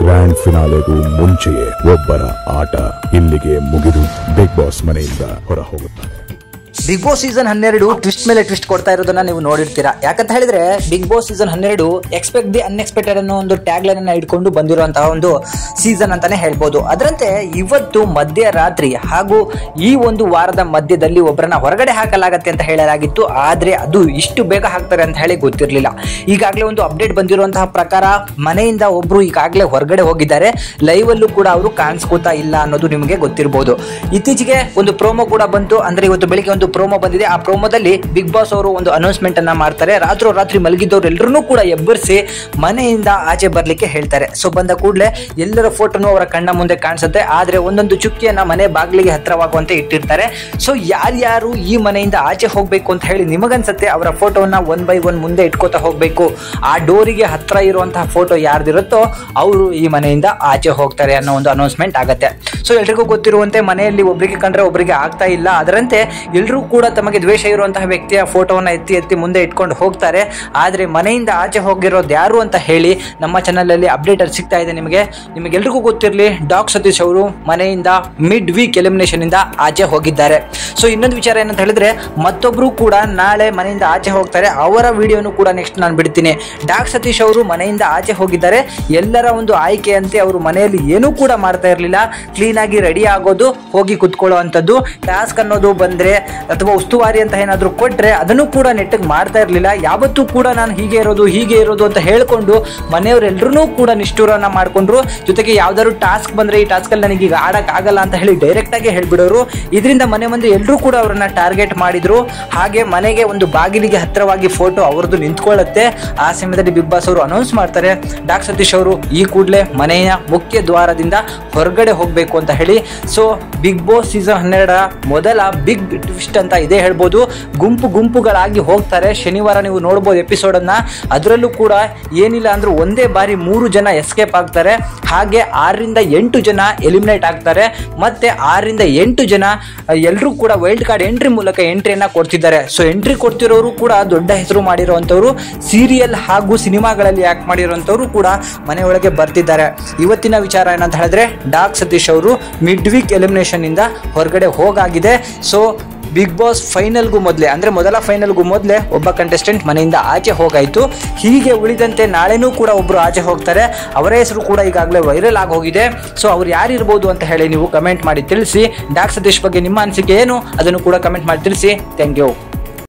Grand ಫಿನಾಲೆಗೂ ಮುಂಚೆಯೇ ಒಬ್ಬರ ಆಟ ಇಲ್ಲಿಗೆ ಮುಗಿದು ಬಿಗ್ ಬಾಸ್ ಮನೆಯಿಂದ ಹೊರ ಹೋಗುತ್ತಾರೆ. ಬಿಗ್ ಬಾಸ್ ಸೀಸನ್ 12 ಟ್ವಿಸ್ಟ್ ಮೇಲೆ ಟ್ವಿಸ್ಟ್ ಕೊಡ್ತಾ ಇರೋದನ್ನ ನೀವು ನೋಡಿರ್ತೀರಾ. ಯಾಕಂತ ಹೇಳಿದ್ರೆ Bigg Boss season 12 expect the unexpected ಅನ್ನೋ ಒಂದು ಟ್ಯಾಗ್ ಲೈನ್ ಅನ್ನ ಇಟ್ಕೊಂಡು ಬಂದಿರುವಂತಹ ಒಂದು ಸೀಸನ್ ಅಂತಾನೆ ಹೇಳ್ಬೋದು. ಅದರಂತೆ ಇವತ್ತು ಮಧ್ಯರಾತ್ರಿ ಹಾಗೂ ಈ ಒಂದು ವಾರದ ಮಧ್ಯದಲ್ಲಿ ಒಬ್ಬರನ್ನ ಹೊರಗಡೆ ಹಾಕಲಾಗತ್ತೆ ಅಂತ ಹೇಳಲಾಗಿತ್ತು. ಆದ್ರೆ ಅದು ಇಷ್ಟು ಬೇಗ ಹಾಕ್ತಾರೆ ಅಂತ ಹೇಳಿ ಗೊತ್ತಿರಲಿಲ್ಲ. ಈಗಾಗಲೇ ಒಂದು ಅಪ್ಡೇಟ್ ಬಂದಿರುವಂತಹ ಪ್ರಕಾರ ಮನೆಯಿಂದ ಒಬ್ರು ಈಗಾಗಲೇ ಹೊರಗಡೆ ಹೋಗಿದ್ದಾರೆ. ಲೈವ್ ಅಲ್ಲೂ ಕೂಡ ಅವರು ಕಾಣಿಸ್ಕೋತಾ ಇಲ್ಲ ಅನ್ನೋದು ನಿಮಗೆ ಗೊತ್ತಿರಬಹುದು. ಇತ್ತೀಚೆಗೆ ಒಂದು ಪ್ರೋಮೋ ಕೂಡ ಬಂತು. ಅಂದ್ರೆ ಇವತ್ತು ಬೆಳಿಗ್ಗೆ ಒಂದು ಪ್ರೋಮೋ ಬಂದಿದೆ. ಆ ಪ್ರೋಮೋದಲ್ಲಿ ಬಿಗ್ ಬಾಸ್ ಅವರು ಒಂದು ಅನೌನ್ಸ್ಮೆಂಟ್ ಅನ್ನ ಮಾಡ್ತಾರೆ. ರಾತ್ರಿ ಮಲಗಿದ್ದವರೆಲ್ಲರೂ ಕೂಡ ಎಬ್ಬರಿಸಿ ಮನೆಯಿಂದ ಆಚೆ ಬರ್ಲಿಕ್ಕೆ ಹೇಳ್ತಾರೆ. ಸೊ ಬಂದ ಕೂಡಲೇ ಎಲ್ಲರ ಫೋಟೋನು ಅವರ ಕಣ್ಣ ಮುಂದೆ ಕಾಣಿಸುತ್ತೆ. ಆದ್ರೆ ಒಂದೊಂದು ಚುಕ್ಕಿಯನ್ನ ಮನೆ ಬಾಗಿಲಿಗೆ ಹತ್ರವಾಗುವಂತೆ ಇಟ್ಟಿರ್ತಾರೆ. ಸೊ ಯಾರ್ಯಾರು ಈ ಮನೆಯಿಂದ ಆಚೆ ಹೋಗ್ಬೇಕು ಅಂತ ಹೇಳಿ ನಿಮಗನ್ಸುತ್ತೆ ಅವರ ಫೋಟೋವನ್ನ 1 by 1 ಮುಂದೆ ಇಟ್ಕೋತಾ ಹೋಗ್ಬೇಕು. ಆ ಡೋರಿಗೆ ಹತ್ರ ಇರುವಂತಹ ಫೋಟೋ ಯಾರ್ದಿರುತ್ತೋ ಅವರು ಈ ಮನೆಯಿಂದ ಆಚೆ ಹೋಗ್ತಾರೆ ಅನ್ನೋ ಒಂದು ಅನೌನ್ಸ್ಮೆಂಟ್ ಆಗತ್ತೆ. ಸೊ ಎಲ್ರಿಗೂ ಗೊತ್ತಿರುವಂತೆ ಮನೆಯಲ್ಲಿ ಒಬ್ಬರಿಗೆ ಕಂಡ್ರೆ ಒಬ್ಬರಿಗೆ ಆಗ್ತಾ ಇಲ್ಲ. ಅದರಂತೆ ಎಲ್ಲರೂ ಕೂಡ ತಮಗೆ ದ್ವೇಷ ಇರುವಂತಹ ವ್ಯಕ್ತಿಯ ಫೋಟೋವನ್ನ ಎತ್ತಿ ಮುಂದೆ ಇಟ್ಕೊಂಡು ಹೋಗ್ತಾರೆ. ಆದ್ರೆ ಮನೆಯಿಂದ ಆಚೆ ಹೋಗಿರೋದು ಯಾರು ಅಂತ ಹೇಳಿ ನಮ್ಮ ಚಾನಲ್ ಅಲ್ಲಿ ಅಪ್ಡೇಟ್ ಸಿಗ್ತಾ ಇದೆ. ನಿಮಗೆಲ್ರಿಗೂ ಗೊತ್ತಿರಲಿ, ಡಾಕ್ ಸತೀಶ್ ಅವರು ಮನೆಯಿಂದ ಮಿಡ್ ವೀಕ್ ಎಲಿಮಿನೇಷನ್ ಇಂದ ಆಚೆ ಹೋಗಿದ್ದಾರೆ. ಸೊ ಇನ್ನೊಂದು ವಿಚಾರ ಏನಂತ ಹೇಳಿದ್ರೆ ಮತ್ತೊಬ್ರು ಕೂಡ ನಾಳೆ ಮನೆಯಿಂದ ಆಚೆ ಹೋಗ್ತಾರೆ. ಅವರ ವಿಡಿಯೋನು ಕೂಡ ನೆಕ್ಸ್ಟ್ ನಾನು ಬಿಡ್ತೀನಿ. ಡಾಕ್ ಸತೀಶ್ ಅವರು ಮನೆಯಿಂದ ಆಚೆ ಹೋಗಿದ್ದಾರೆ. ಎಲ್ಲರ ಒಂದು ಆಯ್ಕೆಯಂತೆ ಅವರು ಮನೆಯಲ್ಲಿ ಏನೂ ಕೂಡ ಮಾಡ್ತಾ ಇರಲಿಲ್ಲ. ಕ್ಲೀನ್ ಆಗಿ ರೆಡಿ ಆಗೋದು, ಹೋಗಿ ಕುತ್ಕೊಳ್ಳೋ ಅಂಥದ್ದು, ಟಾಸ್ಕ್ ಅನ್ನೋದು ಬಂದ್ರೆ ಅಥವಾ ಉಸ್ತುವಾರಿ ಅಂತ ಏನಾದ್ರು ಕೊಟ್ರೆ ಅದನ್ನು ಕೂಡ ನೆಟ್ಟಿಗೆ ಮಾಡ್ತಾ ಇರಲಿಲ್ಲ. ಯಾವತ್ತೂ ಕೂಡ ನಾನು ಹೀಗೆ ಇರೋದು ಅಂತ ಹೇಳ್ಕೊಂಡು ಮನೆಯವರೆಲ್ಲರೂ ಕೂಡ ನಿಷ್ಠೂರನ್ನ ಮಾಡ್ಕೊಂಡ್ರು. ಜೊತೆಗೆ ಯಾವ್ದಾದ್ರು ಟಾಸ್ಕ್ ಬಂದ್ರೆ ಈ ಟಾಸ್ಕ್ ಅಲ್ಲಿ ನನಗೆ ಈಗ ಆಡಕ್ ಆಗಲ್ಲ ಅಂತ ಹೇಳಿ ಡೈರೆಕ್ಟ್ ಆಗಿ ಹೇಳ್ಬಿಡೋರು. ಇದರಿಂದ ಮನೆ ಮುಂದೆ ಎಲ್ಲರೂ ಕೂಡ ಅವರನ್ನ ಟಾರ್ಗೆಟ್ ಮಾಡಿದ್ರು. ಹಾಗೆ ಮನೆಗೆ ಒಂದು ಬಾಗಿಲಿಗೆ ಹತ್ರವಾಗಿ ಫೋಟೋ ಅವ್ರದ್ದು ನಿಂತ್ಕೊಳ್ಳುತ್ತೆ. ಆ ಸಮಯದಲ್ಲಿ ಬಿಗ್ ಬಾಸ್ ಅವರು ಅನೌನ್ಸ್ ಮಾಡ್ತಾರೆ, ಡಾಕ್ ಸತೀಶ್ ಅವರು ಈ ಕೂಡಲೇ ಮನೆಯ ಮುಖ್ಯ ದ್ವಾರದಿಂದ ಹೊರಗಡೆ ಹೋಗ್ಬೇಕು ಅಂತ ಹೇಳಿ. ಸೊ ಬಿಗ್ ಬಾಸ್ ಸೀಸನ್ 12 ಮೊದಲ ಬಿಗ್ ಟ್ವಿಸ್ಟ್ ಅಂತ ಇದೇ ಹೇಳ್ಬೋದು. ಗುಂಪುಗಳಾಗಿ ಹೋಗ್ತಾರೆ. ಶನಿವಾರ ನೀವು ನೋಡ್ಬೋದು ಎಪಿಸೋಡ್ ಅನ್ನ. ಅದರಲ್ಲೂ ಕೂಡ ಏನಿಲ್ಲ ಅಂದ್ರೆ ಒಂದೇ ಬಾರಿ 3 ಜನ ಎಸ್ಕೇಪ್ ಆಗ್ತಾರೆ. ಹಾಗೆ 6 ರಿಂದ 8 ಜನ ಎಲಿಮಿನೇಟ್ ಆಗ್ತಾರೆ. ಮತ್ತೆ 6 ರಿಂದ 8 ಜನ ಎಲ್ಲರೂ ಕೂಡ ವೈಲ್ಡ್ ಕಾರ್ಡ್ ಎಂಟ್ರಿ ಮೂಲಕ ಎಂಟ್ರಿಯನ್ನ ಕೊಡ್ತಿದ್ದಾರೆ. ಸೊ ಎಂಟ್ರಿ ಕೊಡ್ತಿರೋರು ಕೂಡ ದೊಡ್ಡ ಹೆಸರು ಮಾಡಿರುವಂತವ್ರು, ಸೀರಿಯಲ್ ಹಾಗೂ ಸಿನಿಮಾಗಳಲ್ಲಿ ಆಕ್ಟ್ ಮಾಡಿರುವಂತವ್ರು ಕೂಡ ಮನೆಯೊಳಗೆ ಬರ್ತಿದ್ದಾರೆ. ಇವತ್ತಿನ ವಿಚಾರ ಏನಂತ ಹೇಳಿದ್ರೆ ಡಾಕ್ ಸತೀಶ್ ಅವರು ಮಿಡ್ ವೀಕ್ ಎಲಿಮಿನೇಷನ್ ಇಂದ ಹೊರಗಡೆ ಹೋಗಾಗಿದೆ. ಸೊ ಬಿಗ್ ಬಾಸ್ ಫೈನಲ್ಗೂ ಮೊದಲೇ ಅಂದ್ರೆ ಮೊದಲ ಫೈನಲ್ಗೂ ಮೊದಲೇ ಒಬ್ಬ ಕಂಟೆಸ್ಟೆಂಟ್ ಮನೆಯಿಂದ ಆಚೆ ಹೋಗಾಯ್ತು. ಹೀಗೆ ಉಳಿದಂತೆ ನಾಳೆನೂ ಕೂಡ ಒಬ್ರು ಆಚೆ ಹೋಗ್ತಾರೆ. ಅವರ ಹೆಸರು ಕೂಡ ಈಗಾಗಲೇ ವೈರಲ್ ಆಗಿ ಹೋಗಿದೆ. ಸೊ ಅವ್ರು ಯಾರಿರ್ಬೋದು ಅಂತ ಹೇಳಿ ನೀವು ಕಮೆಂಟ್ ಮಾಡಿ ತಿಳಿಸಿ. ಡಾಕ್ ಸತೀಶ್ ಬಗ್ಗೆ ನಿಮ್ಮ ಅನಿಸಿಕೆ ಏನು ಅದನ್ನು ಕೂಡ ಕಮೆಂಟ್ ಮಾಡಿ ತಿಳಿಸಿ. Thank you.